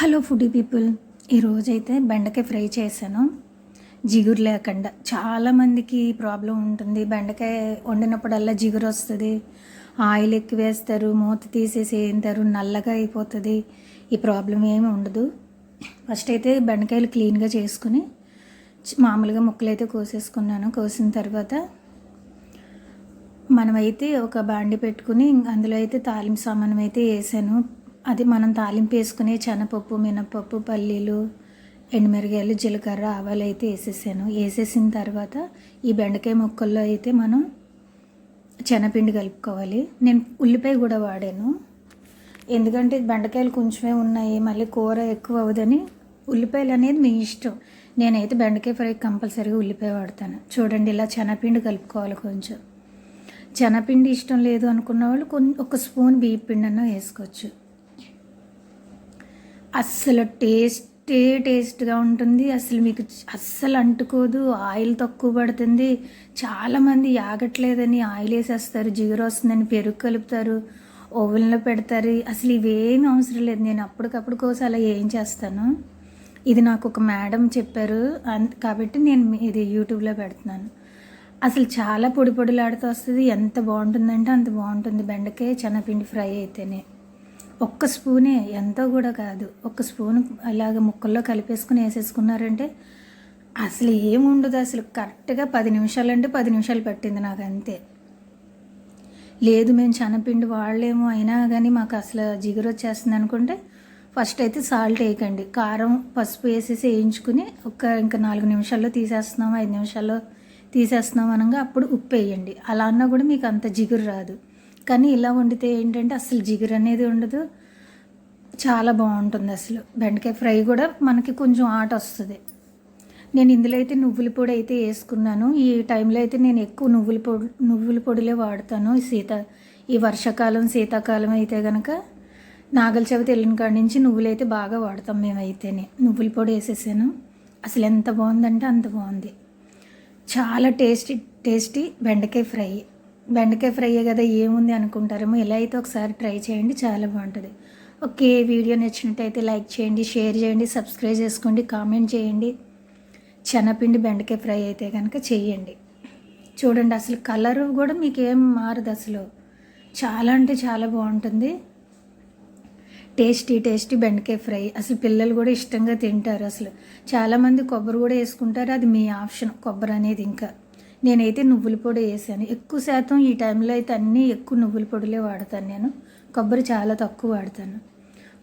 Hello foodie people, ఈరోజైతే బెండకాయ fry చేశాను. జిగురు లేకుండా. చాలామందికి ప్రాబ్లం ఉంటుంది. బెండకాయ వండినప్పుడల్లా జిగురు వస్తుంది, ఆయిల్ ఎక్కువ వేస్తారు, మూత తీసేసి వేయింతారు, నల్లగా అయిపోతుంది. ఈ ప్రాబ్లం ఏమి ఉండదు. ఫస్ట్ అయితే బెండకాయలు క్లీన్గా చేసుకుని మామూలుగా ముక్కలు అయితే కోసేసుకున్నాను. కోసిన తర్వాత మనమైతే ఒక బాండి పెట్టుకుని అందులో అయితే తాలింపు సామానం అయితే వేసాను. అది మనం తాలింపు వేసుకుని శనగపప్పు, మినపప్పు, పల్లీలు, ఎండుమిరగాయలు, జీలకర్ర, ఆవాలు అయితే వేసేసాను. వేసేసిన తర్వాత ఈ బెండకాయ ముక్కల్లో అయితే మనం శనగపిండి కలుపుకోవాలి. నేను ఉల్లిపాయ కూడా వాడాను, ఎందుకంటే బెండకాయలు కొంచెమే ఉన్నాయి, మళ్ళీ కూర ఎక్కువ అవ్వదని. ఉల్లిపాయలు అనేది మీ ఇష్టం. నేనైతే బెండకాయ ఫ్రై కంపల్సరీగా ఉల్లిపాయ వాడతాను. చూడండి, ఇలా శనగపిండి కలుపుకోవాలి. కొంచెం శనగపిండి ఇష్టం లేదు అనుకున్న వాళ్ళు ఒక స్పూన్ బియ్యం పిండి అన్న వేసుకోవచ్చు. అస్సలు టేస్ట్గా ఉంటుంది. అసలు మీకు అస్సలు అంటుకోదు. ఆయిల్ తక్కువ పడుతుంది. చాలామంది ఆగట్లేదని ఆయిల్ వేసేస్తారు, జిగురు వస్తుందని పెరుగు కలుపుతారు, ఓవెన్లో పెడతారు. అసలు ఇవేమీ అవసరం లేదు. నేను అప్పటికప్పుడు కోసం అలా ఏం చేస్తాను. ఇది నాకు ఒక మేడం చెప్పారు కాబట్టి నేను ఇది యూట్యూబ్లో పెడుతున్నాను. అసలు చాలా పొడి పొడిలాడుతూ వస్తుంది. ఎంత బాగుంటుందంటే అంత బాగుంటుంది బెండకాయ శనగపిండి ఫ్రై అయితేనే. ఒక్క స్పూనే, ఎంతో కూడా కాదు, ఒక్క స్పూన్ అలాగ ముక్కల్లో కలిపేసుకుని వేసేసుకున్నారంటే అసలు ఏముండదు. అసలు కరెక్ట్గా 10 నిమిషాలు అంటే 10 నిమిషాలు పట్టింది నాకు, అంతే. లేదు మేము శనగపిండి వాడలేము, అయినా కానీ మాకు అసలు జిగురు వచ్చేస్తుంది అనుకుంటే ఫస్ట్ అయితే సాల్ట్ వేయకండి. కారం, పసుపు వేసేసి వేయించుకుని ఇంకా 4 నిమిషాల్లో తీసేస్తున్నాము, 5 నిమిషాల్లో తీసేస్తున్నాం అనగా అప్పుడు ఉప్పు వేయండి. అలా అన్నా కూడా మీకు అంత జిగురు రాదు. కానీ ఇలా వండితే ఏంటంటే అసలు జిగురు అనేది ఉండదు, చాలా బాగుంటుంది. అసలు బెండకాయ ఫ్రై కూడా మనకి కొంచెం ఆట వస్తుంది. నేను ఇందులో అయితే నువ్వుల పొడి అయితే వేసుకున్నాను. ఈ టైంలో అయితే నేను ఎక్కువ నువ్వుల పొడిలే వాడతాను. ఈ వర్షాకాలం, శీతాకాలం అయితే కనుక నాగల చవితి వెళ్ళిన కాడి నుంచి నువ్వులు అయితే బాగా వాడతాం మేమైతేనే. నువ్వుల పొడి వేసేసాను. అసలు ఎంత బాగుందంటే అంత బాగుంది. చాలా టేస్టీ బెండకాయ ఫ్రై కదా ఏముంది అనుకుంటారేమో. ఇలా అయితే ఒకసారి ట్రై చేయండి, చాలా బాగుంటుంది. ఓకే, వీడియో నచ్చినట్టయితే లైక్ చేయండి, షేర్ చేయండి, సబ్స్క్రైబ్ చేసుకోండి, కామెంట్ చేయండి. శనగపిండి బెండకాయ ఫ్రై అయితే కనుక చేయండి. చూడండి, అసలు కలరు కూడా మీకు ఏం మారదు. అసలు చాలా అంటే చాలా బాగుంటుంది. టేస్టీ బెండకాయ ఫ్రై. అసలు పిల్లలు కూడా ఇష్టంగా తింటారు. అసలు చాలామంది కొబ్బరి కూడా వేసుకుంటారు, అది మీ ఆప్షన్. కొబ్బరి అనేది ఇంకా నేనైతే నువ్వుల పొడి వేసాను. ఎక్కువ శాతం ఈ టైంలో అయితే అన్నీ ఎక్కువ నువ్వుల పొడిలే వాడతాను నేను. కొబ్బరి చాలా తక్కువ వాడతాను.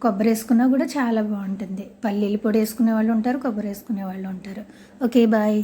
కొబ్బరి వేసుకున్నా కూడా చాలా బాగుంటుంది. పల్లీల పొడి వేసుకునే వాళ్ళు ఉంటారు, కొబ్బరి వేసుకునే వాళ్ళు ఉంటారు. Okay, bye.